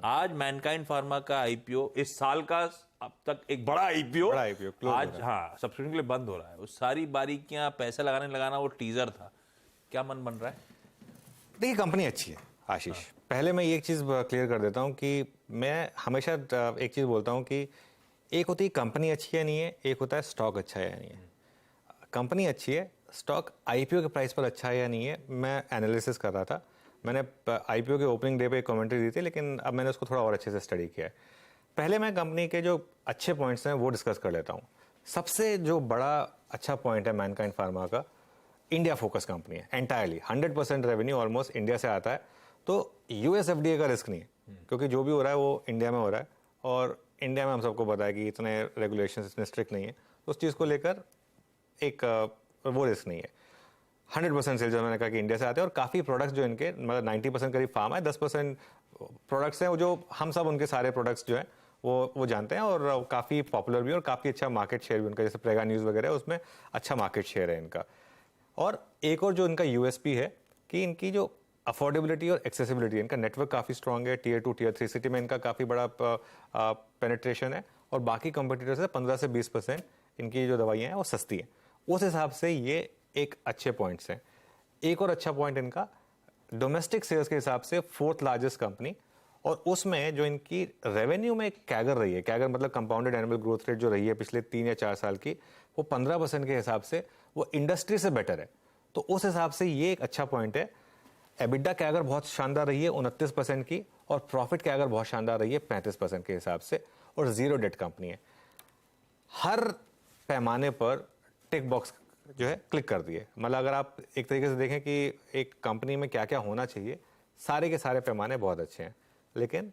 आज Mankind pharma का IPO इस साल का अब तक एक बड़ा आईपीओ आज सब्सक्रिप्शन के लिए बंद हो रहा है। उस सारी बारीकियां पैसा लगाना वो टीजर था। क्या मन बन रहा है? देखिए, कंपनी अच्छी है आशीष। पहले मैं एक चीज़ क्लियर कर देता हूं कि मैं हमेशा एक चीज़ बोलता हूं कि एक होती है कंपनी अच्छी है नहीं है, एक होता है स्टॉक अच्छा है या नहीं है। कंपनी अच्छी है, स्टॉक आईपीओ के प्राइस पर अच्छा है या नहीं है, मैं एनालिसिस कर रहा था। मैंने आईपीओ के ओपनिंग डे पे एक कमेंट्री दी थी, लेकिन अब मैंने उसको थोड़ा और अच्छे से स्टडी किया है। पहले मैं कंपनी के जो अच्छे पॉइंट्स हैं वो डिस्कस कर लेता हूँ। सबसे जो बड़ा अच्छा पॉइंट है मैनकाइंड फार्मा का, इंडिया फोकस कंपनी है एंटायरली। 100% रेवेन्यू ऑलमोस्ट इंडिया से आता है, तो यूएस एफडीए का रिस्क नहीं है, क्योंकि जो भी हो रहा है वो इंडिया में हो रहा है, और इंडिया में हम सबको पता है कि इतने रेगुलेशन इतने स्ट्रिक्ट नहीं है, तो उस चीज़ को लेकर एक वो रिस्क नहीं है। 100% सेल्स मैंने कहा कि इंडिया से आते हैं, और काफ़ी प्रोडक्ट्स जो इनके मतलब 90% करीब फार्मा है, 10% प्रोडक्ट्स हैं वो जो हम सब उनके सारे प्रोडक्ट्स जो हैं वो जानते हैं, और काफ़ी पॉपुलर भी है और काफ़ी अच्छा मार्केट शेयर भी उनका, जैसे प्रेगा न्यूज़ वगैरह है उसमें अच्छा मार्केट शेयर है इनका। और एक और जो इनका यूएसपी है कि इनकी जो अफोर्डेबिलिटी और एक्सेसिबिलिटी, इनका नेटवर्क काफ़ी स्ट्रांग है। टियर 2 टियर 3 सिटी में इनका काफ़ी बड़ा पेनिट्रेशन है, और बाकी कंपटीटर्स से 15 से 20% इनकी जो दवाइयाँ हैं वो सस्ती हैं। उस हिसाब से ये एक अच्छे पॉइंट्स हैं। एक और अच्छा पॉइंट इनका डोमेस्टिक सेल्स के हिसाब से 4th लार्जेस्ट कंपनी, और उसमें जो इनकी रेवेन्यू में कैगर रही है, कैगर मतलब कंपाउंडेड एनुअल ग्रोथ रेट जो रही है पिछले 3 या 4 साल की, वो 15% के हिसाब से वो इंडस्ट्री से बेटर है। तो उस हिसाब से ये एक अच्छा पॉइंट है। एबिडा कैगर बहुत शानदार रही है 29% की, और प्रॉफिट कैगर बहुत शानदार रही है 35% के हिसाब से, और जीरो डेट कंपनी है। हर पैमाने पर टिक बॉक्स जो है क्लिक कर दिए। मतलब अगर आप एक तरीके से देखें कि एक कंपनी में क्या क्या होना चाहिए, सारे के सारे पैमाने बहुत अच्छे हैं, लेकिन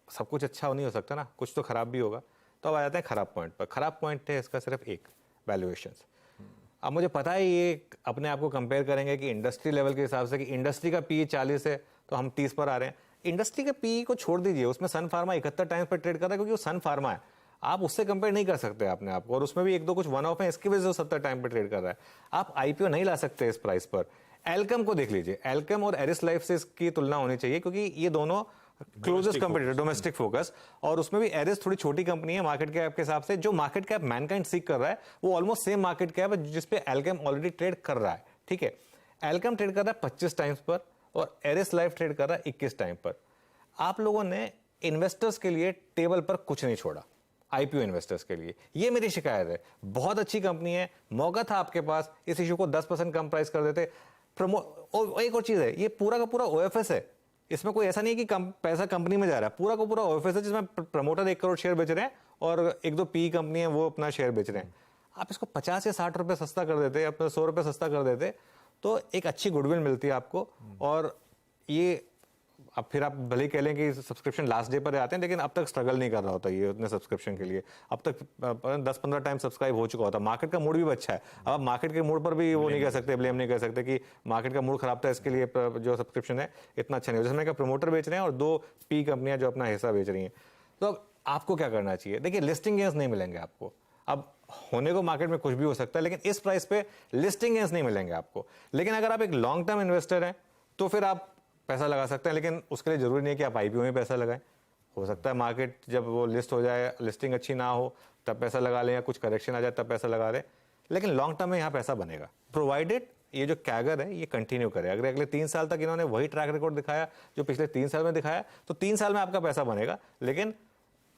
सब कुछ अच्छा नहीं हो सकता ना, कुछ तो खराब भी होगा। तो अब आ जाते हैं खराब पॉइंट पर। खराब पॉइंट है इसका सिर्फ एक, वैल्यूएशंस। अब मुझे पता है ये अपने आप को कंपेयर करेंगे कि इंडस्ट्री लेवल के हिसाब से कि इंडस्ट्री का पी 40 है तो हम 30 पर आ रहे हैं। इंडस्ट्री के पी को छोड़ दीजिए, उसमें सन फार्मा 71 टाइम्स पर ट्रेड कर रहा है, क्योंकि वो सन फार्मा है, आप उससे कंपेयर नहीं कर सकते अपने आप को, और उसमें भी एक दो कुछ वन ऑफ है, इसकी वजह से 70 टाइम पर ट्रेड कर रहा है। आप आईपीओ नहीं ला सकते इस प्राइस पर। एल्केम को देख लीजिए, एल्केम और एरिस लाइफ से इसकी तुलना होनी चाहिए, क्योंकि ये दोनों क्लोजेस्ट कंपटीटर, डोमेस्टिक फोकस, और उसमें भी एरिस थोड़ी छोटी कंपनी है मार्केट कैप के हिसाब से। जो मार्केट कैप मैनकाइंड सीक कर रहा है वो ऑलमोस्ट सेम मार्केट कैप है जिसपे एल्केम ऑलरेडी ट्रेड कर रहा है। ठीक है, एल्केम ट्रेड कर रहा है 25 टाइम्स पर, और एरिस लाइफ ट्रेड कर रहा है 21 टाइम पर। आप लोगों ने इन्वेस्टर्स के लिए टेबल पर कुछ नहीं छोड़ा, आईपीओ इन्वेस्टर्स के लिए। ये मेरी शिकायत है। बहुत अच्छी कंपनी है, मौका था आपके पास, इस इशू को 10% कम प्राइस कर देते। एक और चीज है, ये पूरा का पूरा ओएफएस है, इसमें कोई ऐसा नहीं है कि पैसा कंपनी में जा रहा है, पूरा का पूरा ओएफएस है, जिसमें प्रमोटर 1 करोड़ शेयर बेच रहे हैं और एक दो पी कंपनी है वो अपना शेयर बेच रहे हैं। आप इसको 50 या 60 रुपए सस्ता कर देते, अपना 100 रुपए सस्ता कर देते, तो एक अच्छी गुडविल मिलती है आपको। और ये अब फिर आप भले कह लें कि सब्सक्रिप्शन लास्ट डे पर आते हैं, लेकिन अब तक स्ट्रगल नहीं कर रहा होता ये उतने सब्सक्रिप्शन के लिए। अब तक 10-15 टाइम सब्सक्राइब हो चुका होता। मार्केट का मूड भी अच्छा है। अब मार्केट के मूड पर भी वो नहीं कह सकते, ब्लेम नहीं कर सकते कि मार्केट का मूड खराब था इसके लिए जो सब्सक्रिप्शन है इतना अच्छा नहीं हो। जैसे प्रमोटर बेच रहे हैं और 2 पी कंपनियां जो अपना हिस्सा बेच रही हैं। तो अब आपको क्या करना चाहिए? देखिए, लिस्टिंग गेन्स नहीं मिलेंगे आपको। अब होने को मार्केट में कुछ भी हो सकता है, लेकिन इस प्राइस पे लिस्टिंग गेन्स नहीं मिलेंगे आपको। लेकिन अगर आप एक लॉन्ग टर्म इन्वेस्टर हैं तो फिर आप पैसा लगा सकते हैं, लेकिन उसके लिए जरूरी नहीं है कि आप आईपीओ में पैसा लगाएं। हो सकता है मार्केट जब वो लिस्ट हो जाए, लिस्टिंग अच्छी ना हो तब पैसा लगा लें, या कुछ करेक्शन आ जाए तब पैसा लगा लें, लेकिन लॉन्ग टर्म में यहाँ पैसा बनेगा, प्रोवाइडेड ये जो कैगर है ये कंटिन्यू करे। अगर अगले 3 साल तक इन्होंने वही ट्रैक रिकॉर्ड दिखाया जो पिछले 3 साल में दिखाया, तो 3 साल में आपका पैसा बनेगा। लेकिन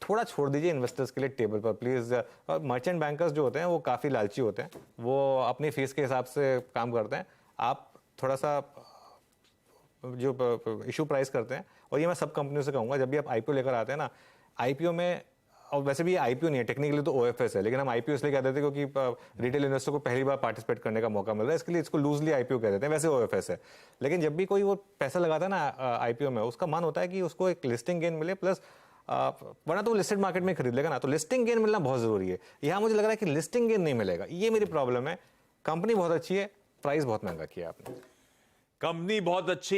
थोड़ा छोड़ दीजिए इन्वेस्टर्स के लिए टेबल पर प्लीज। मर्चेंट बैंकर्स जो होते हैं वो काफी लालची होते हैं, वो अपनी फीस के हिसाब से काम करते हैं। आप थोड़ा सा जो इशू प्राइस करते हैं, और ये मैं सब कंपनियों से कहूंगा, जब भी आप आईपीओ लेकर आते हैं ना, आईपीओ में, और वैसे भी ये आईपीओ नहीं है टेक्निकली, तो ओएफएस है, लेकिन हम आईपीओ इसलिए कहते थे क्योंकि रिटेल इन्वेस्टर को पहली बार पार्टिसिपेट करने का मौका मिल रहा है, इसके लिए इसको लूजली आईपीओ कह देते हैं, वैसे ओएफएस है। लेकिन जब भी कोई वो पैसा लगाता है ना आईपीओ में, उसका मन होता है कि उसको एक लिस्टिंग गेन मिले, प्लस वरना तो लिस्टेड मार्केट में खरीद लेगा ना, तो लिस्टिंग गेन मिलना बहुत जरूरी है। यहाँ मुझे लग रहा है कि लिस्टिंग गेन नहीं मिलेगा, ये मेरी प्रॉब्लम है। कंपनी बहुत अच्छी है, प्राइस बहुत महंगा किया आपने। कंपनी बहुत अच्छी